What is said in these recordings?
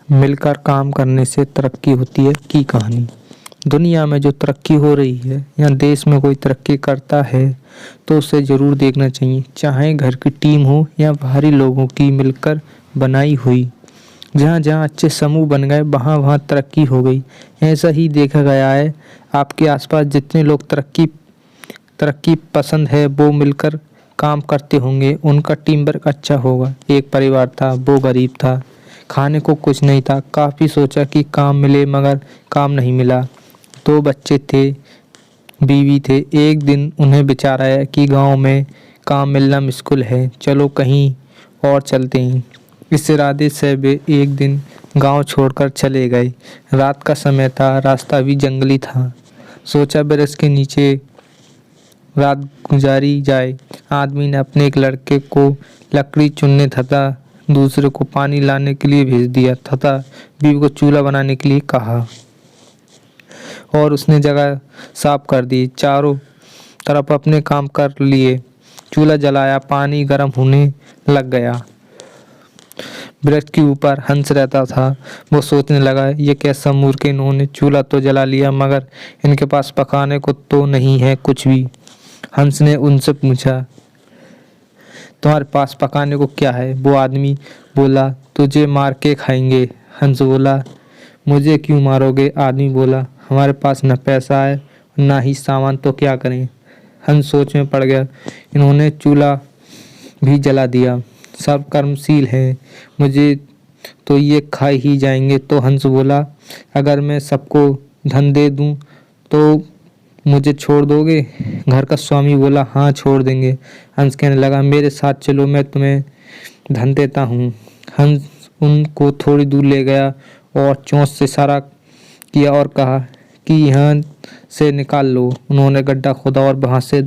मिलकर काम करने से तरक्की होती है की कहानी। दुनिया में जो तरक्की हो रही है या देश में कोई तरक्की करता है तो उसे ज़रूर देखना चाहिए, चाहे घर की टीम हो या बाहरी लोगों की मिलकर बनाई हुई। जहाँ जहाँ अच्छे समूह बन गए वहाँ वहाँ तरक्की हो गई। ऐसा ही देखा गया है। आपके आसपास जितने लोग तरक्की पसंद है वो मिलकर काम करते होंगे, उनका टीम वर्क अच्छा होगा। एक परिवार था, वो गरीब था, खाने को कुछ नहीं था। काफ़ी सोचा कि काम मिले मगर काम नहीं मिला। 2 बच्चे थे, बीवी थे। एक दिन उन्हें विचार आया कि गांव में काम मिलना मुश्किल है, चलो कहीं और चलते हैं। इस इरादे से वे एक दिन गांव छोड़कर चले गए। रात का समय था, रास्ता भी जंगली था। सोचा वृक्ष के नीचे रात गुजारी जाए। आदमी ने अपने एक लड़के को लकड़ी चुनने तथा दूसरे को पानी लाने के लिए भेज दिया तथा बीवी को चूल्हा बनाने के लिए कहा और उसने जगह साफ कर दी। चारों तरफ अपने काम कर लिए। चूल्हा जलाया, पानी गर्म होने लग गया। वृक्ष के ऊपर हंस रहता था। वो सोचने लगा, ये कैसा मूर्ख, इन्होंने चूल्हा तो जला लिया मगर इनके पास पकाने को तो नहीं है कुछ भी। हंस ने उनसे पूछा, तुम्हारे पास पकाने को क्या है? वो आदमी बोला, तुझे मार के खाएंगे। हंस बोला, मुझे क्यों मारोगे? आदमी बोला, हमारे पास न पैसा है ना ही सामान, तो क्या करें? हंस सोच में पड़ गया, इन्होंने चूल्हा भी जला दिया। सब कर्मशील हैं, मुझे तो ये खा ही जाएंगे। तो हंस बोला, अगर मैं सबको धन दे दूं तो मुझे छोड़ दोगे? घर का स्वामी बोला, हाँ छोड़ देंगे। हंस कहने लगा, मेरे साथ चलो, मैं तुम्हें धन देता हूँ। हंस उनको थोड़ी दूर ले गया और चोंच से इशारा किया और कहा कि यहाँ से निकाल लो। उन्होंने गड्ढा खोदा और वहाँ से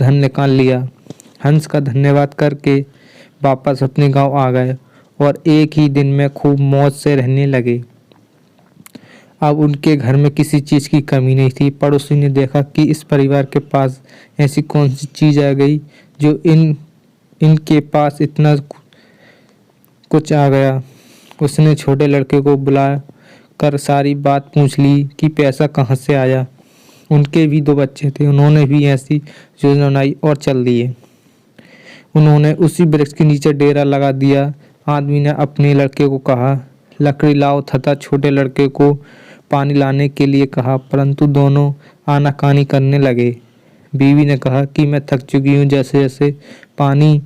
धन निकाल लिया। हंस का धन्यवाद करके वापस अपने गांव आ गए और एक ही दिन में खूब मौज से रहने लगे। अब उनके घर में किसी चीज़ की कमी नहीं थी। पड़ोसी ने देखा कि इस परिवार के पास ऐसी कौन सी चीज़ आ गई जो इनके पास इतना कुछ आ गया। उसने छोटे लड़के को बुला कर सारी बात पूछ ली कि पैसा कहाँ से आया। उनके भी 2 बच्चे थे, उन्होंने भी ऐसी योजना बनाई और चल दिए। उन्होंने उसी वृक्ष के नीचे डेरा लगा दिया। आदमी ने अपने लड़के को कहा, लकड़ी लाओ तथा छोटे लड़के को पानी लाने के लिए कहा, परंतु दोनों आनाकानी करने लगे। बीवी ने कहा कि मैं थक चुकी हूँ। जैसे जैसे पानी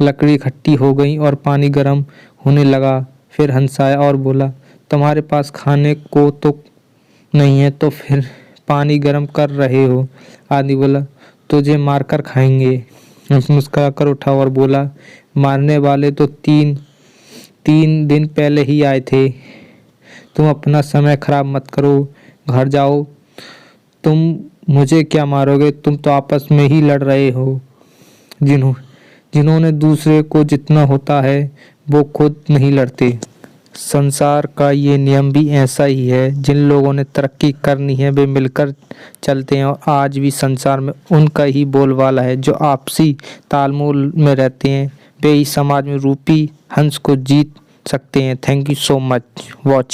लकड़ी इकट्ठी हो गई और पानी गर्म होने लगा। फिर हंस आया और बोला, तुम्हारे पास खाने को तो नहीं है तो फिर पानी गर्म कर रहे हो? आदमी बोला, तुझे मारकर खाएंगे। हंस मुस्कुरा कर उठा और बोला, मारने वाले तो तीन दिन पहले ही आए थे। तुम अपना समय खराब मत करो, घर जाओ। तुम मुझे क्या मारोगे? तुम तो आपस में ही लड़ रहे हो। जिन्होंने दूसरे को जितना होता है वो खुद नहीं लड़ते। संसार का ये नियम भी ऐसा ही है। जिन लोगों ने तरक्की करनी है वे मिलकर चलते हैं और आज भी संसार में उनका ही बोलबाला है। जो आपसी तालमेल में रहते हैं वे ही समाज में रूपी हंस को जीत सकते हैं। Thank you so much watching.